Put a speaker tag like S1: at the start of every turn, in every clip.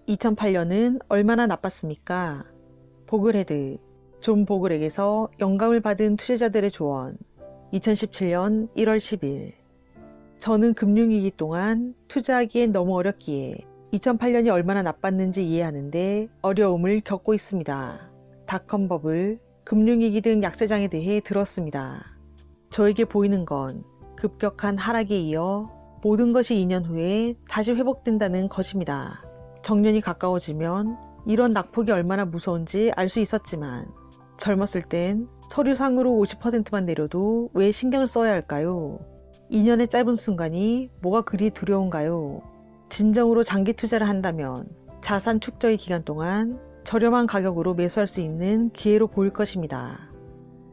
S1: 2008년은 얼마나 나빴습니까? 보글헤드, 존 보글에게서 영감을 받은 투자자들의 조언. 2017년 1월 10일. 저는 금융위기 동안 투자하기엔 너무 어렵기에 2008년이 얼마나 나빴는지 이해하는데 어려움을 겪고 있습니다. 닷컴 버블, 금융위기 등 약세장에 대해 들었습니다. 저에게 보이는 건 급격한 하락에 이어 모든 것이 2년 후에 다시 회복된다는 것입니다. 정년이 가까워지면 이런 낙폭이 얼마나 무서운지 알 수 있었지만 젊었을 땐 서류상으로 50%만 내려도 왜 신경을 써야 할까요? 2년의 짧은 순간이 뭐가 그리 두려운가요? 진정으로 장기 투자를 한다면 자산 축적의 기간 동안 저렴한 가격으로 매수할 수 있는 기회로 보일 것입니다.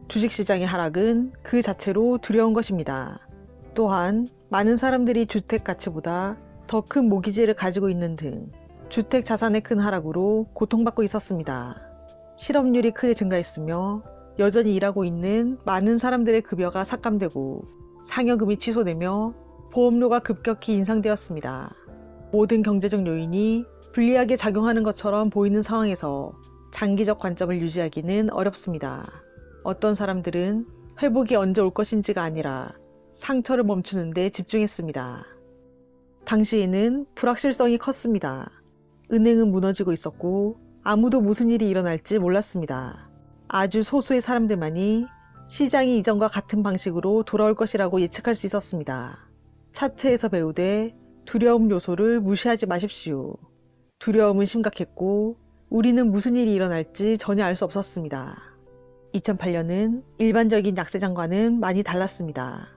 S1: 주식시장의 하락은 그 자체로 두려운 것입니다. 또한 많은 사람들이 주택 가치보다 더 큰 모기지를 가지고 있는 등 주택 자산의 큰 하락으로 고통받고 있었습니다. 실업률이 크게 증가했으며 여전히 일하고 있는 많은 사람들의 급여가 삭감되고 상여금이 취소되며 보험료가 급격히 인상되었습니다. 모든 경제적 요인이 불리하게 작용하는 것처럼 보이는 상황에서 장기적 관점을 유지하기는 어렵습니다. 어떤 사람들은 회복이 언제 올 것인지가 아니라 상처를 멈추는 데 집중했습니다. 당시에는 불확실성이 컸습니다. 은행은 무너지고 있었고 아무도 무슨 일이 일어날지 몰랐습니다. 아주 소수의 사람들만이 시장이 이전과 같은 방식으로 돌아올 것이라고 예측할 수 있었습니다. 차트에서 배우되 두려움 요소를 무시하지 마십시오. 두려움은 심각했고 우리는 무슨 일이 일어날지 전혀 알 수 없었습니다. 2008년은 일반적인 약세장과는 많이 달랐습니다.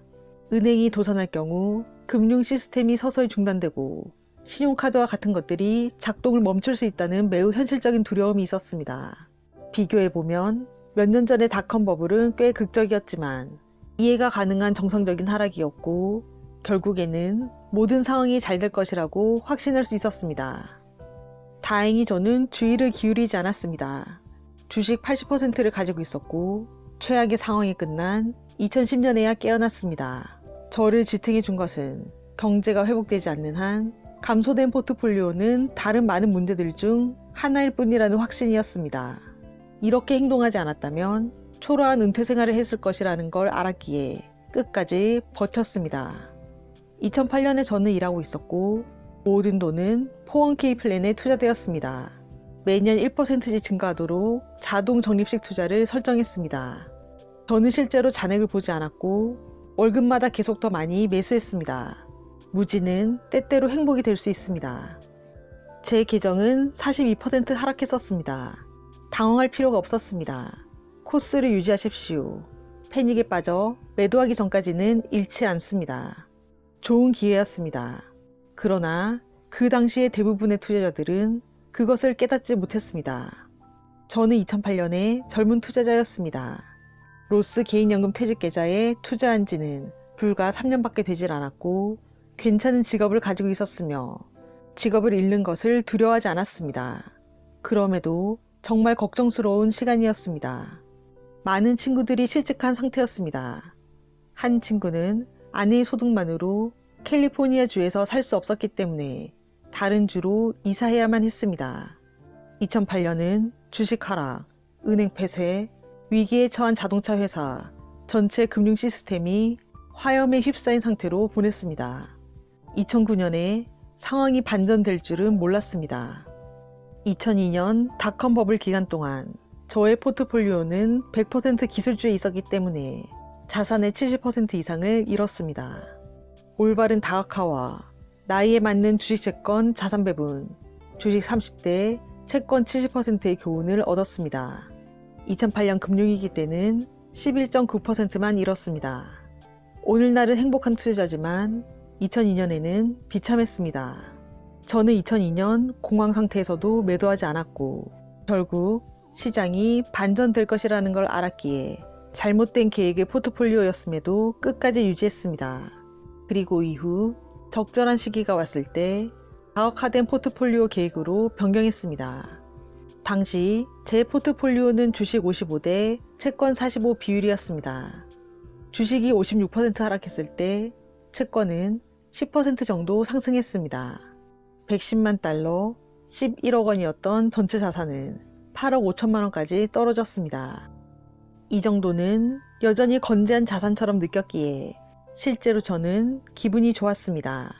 S1: 은행이 도산할 경우 금융 시스템이 서서히 중단되고 신용카드와 같은 것들이 작동을 멈출 수 있다는 매우 현실적인 두려움이 있었습니다. 비교해보면 몇 년 전의 닷컴 버블은 꽤 극적이었지만 이해가 가능한 정상적인 하락이었고 결국에는 모든 상황이 잘 될 것이라고 확신할 수 있었습니다. 다행히 저는 주의를 기울이지 않았습니다. 주식 80%를 가지고 있었고 최악의 상황이 끝난 2010년에야 깨어났습니다. 저를 지탱해 준 것은 경제가 회복되지 않는 한 감소된 포트폴리오는 다른 많은 문제들 중 하나일 뿐이라는 확신이었습니다. 이렇게 행동하지 않았다면 초라한 은퇴 생활을 했을 것이라는 걸 알았기에 끝까지 버텼습니다. 2008년에 저는 일하고 있었고 모든 돈은 401k 플랜에 투자되었습니다. 매년 1%씩 증가하도록 자동 적립식 투자를 설정했습니다. 저는 실제로 잔액을 보지 않았고 월급마다 계속 더 많이 매수했습니다. 무지는 때때로 행복이 될 수 있습니다. 제 계정은 42% 하락했었습니다. 당황할 필요가 없었습니다. 코스를 유지하십시오. 패닉에 빠져 매도하기 전까지는 잃지 않습니다. 좋은 기회였습니다. 그러나 그 당시의 대부분의 투자자들은 그것을 깨닫지 못했습니다. 저는 2008년에 젊은 투자자였습니다. 로스 개인연금 퇴직계좌에 투자한 지는 불과 3년밖에 되질 않았고 괜찮은 직업을 가지고 있었으며 직업을 잃는 것을 두려워하지 않았습니다. 그럼에도 정말 걱정스러운 시간이었습니다. 많은 친구들이 실직한 상태였습니다. 한 친구는 아내의 소득만으로 캘리포니아 주에서 살 수 없었기 때문에 다른 주로 이사해야만 했습니다. 2008년은 주식 하락, 은행 폐쇄, 위기에 처한 자동차 회사, 전체 금융 시스템이 화염에 휩싸인 상태로 보냈습니다. 2009년에 상황이 반전될 줄은 몰랐습니다. 2002년 닷컴 버블 기간 동안 저의 포트폴리오는 100% 기술주에 있었기 때문에 자산의 70% 이상을 잃었습니다. 올바른 다각화와 나이에 맞는 주식 채권 자산 배분, 주식 30대, 채권 70%의 교훈을 얻었습니다. 2008년 금융위기 때는 11.9%만 잃었습니다. 오늘날은 행복한 투자자지만 2002년에는 비참했습니다. 저는 2002년 공황 상태에서도 매도하지 않았고 결국 시장이 반전될 것이라는 걸 알았기에 잘못된 계획의 포트폴리오였음에도 끝까지 유지했습니다. 그리고 이후 적절한 시기가 왔을 때 가혹화된 포트폴리오 계획으로 변경했습니다. 당시 제 포트폴리오는 주식 55대 채권 45 비율이었습니다. 주식이 56% 하락했을 때 채권은 10% 정도 상승했습니다. $110만, 11억 원이었던 전체 자산은 8억 5천만 원까지 떨어졌습니다. 이 정도는 여전히 건재한 자산처럼 느꼈기에 실제로 저는 기분이 좋았습니다.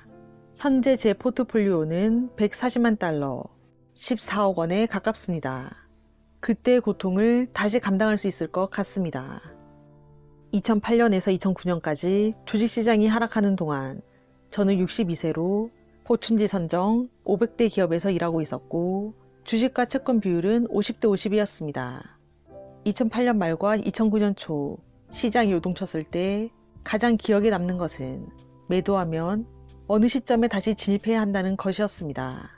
S1: 현재 제 포트폴리오는 140만 달러, 14억 원에 가깝습니다. 그때의 고통을 다시 감당할 수 있을 것 같습니다. 2008년에서 2009년까지 주식시장이 하락하는 동안 저는 62세로 포춘지 선정 500대 기업에서 일하고 있었고 주식과 채권 비율은 50대 50이었습니다. 2008년 말과 2009년 초 시장이 요동쳤을 때 가장 기억에 남는 것은 매도하면 어느 시점에 다시 진입해야 한다는 것이었습니다.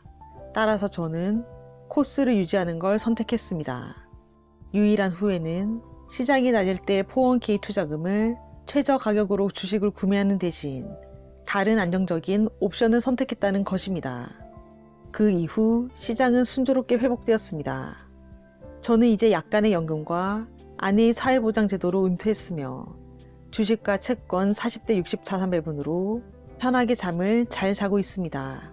S1: 따라서 저는 코스를 유지하는 걸 선택했습니다. 유일한 후회는 시장이 낮을 때 401k 투자금을 최저 가격으로 주식을 구매하는 대신 다른 안정적인 옵션을 선택했다는 것입니다. 그 이후 시장은 순조롭게 회복되었습니다. 저는 이제 약간의 연금과 아내의 사회보장 제도로 은퇴했으며 주식과 채권 40대 60 자산 배분으로 편하게 잠을 잘 자고 있습니다.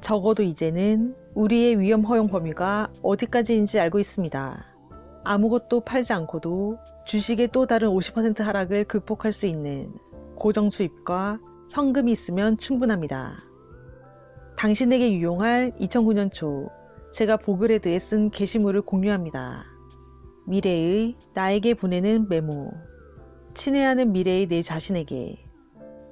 S1: 적어도 이제는 우리의 위험 허용 범위가 어디까지인지 알고 있습니다. 아무것도 팔지 않고도 주식의 또 다른 50% 하락을 극복할 수 있는 고정 수입과 현금이 있으면 충분합니다. 당신에게 유용할 2009년 초 제가 보그레드에 쓴 게시물을 공유합니다. 미래의 나에게 보내는 메모. 친애하는 미래의 내 자신에게.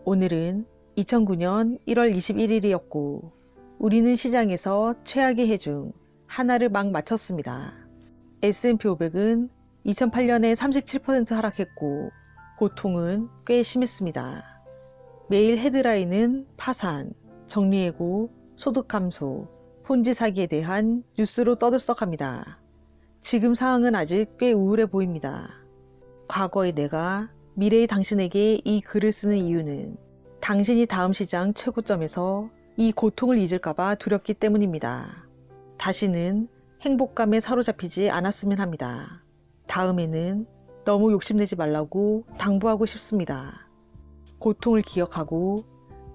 S1: 오늘은 2009년 1월 21일이었고 우리는 시장에서 최악의 해 중 하나를 막 마쳤습니다. S&P 500은 2008년에 37% 하락했고 고통은 꽤 심했습니다. 매일 헤드라인은 파산, 정리해고, 소득 감소, 폰지 사기에 대한 뉴스로 떠들썩합니다. 지금 상황은 아직 꽤 우울해 보입니다. 과거의 내가 미래의 당신에게 이 글을 쓰는 이유는 당신이 다음 시장 최고점에서 이 고통을 잊을까봐 두렵기 때문입니다. 다시는 행복감에 사로잡히지 않았으면 합니다. 다음에는 너무 욕심내지 말라고 당부하고 싶습니다. 고통을 기억하고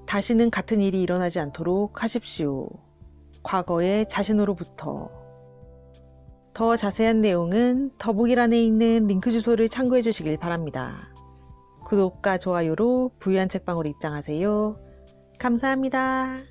S1: 다시는 같은 일이 일어나지 않도록 하십시오. 과거의 자신으로부터. 더 자세한 내용은 더보기란에 있는 링크 주소를 참고해 주시길 바랍니다. 구독과 좋아요로 부유한 책방으로 입장하세요. 감사합니다.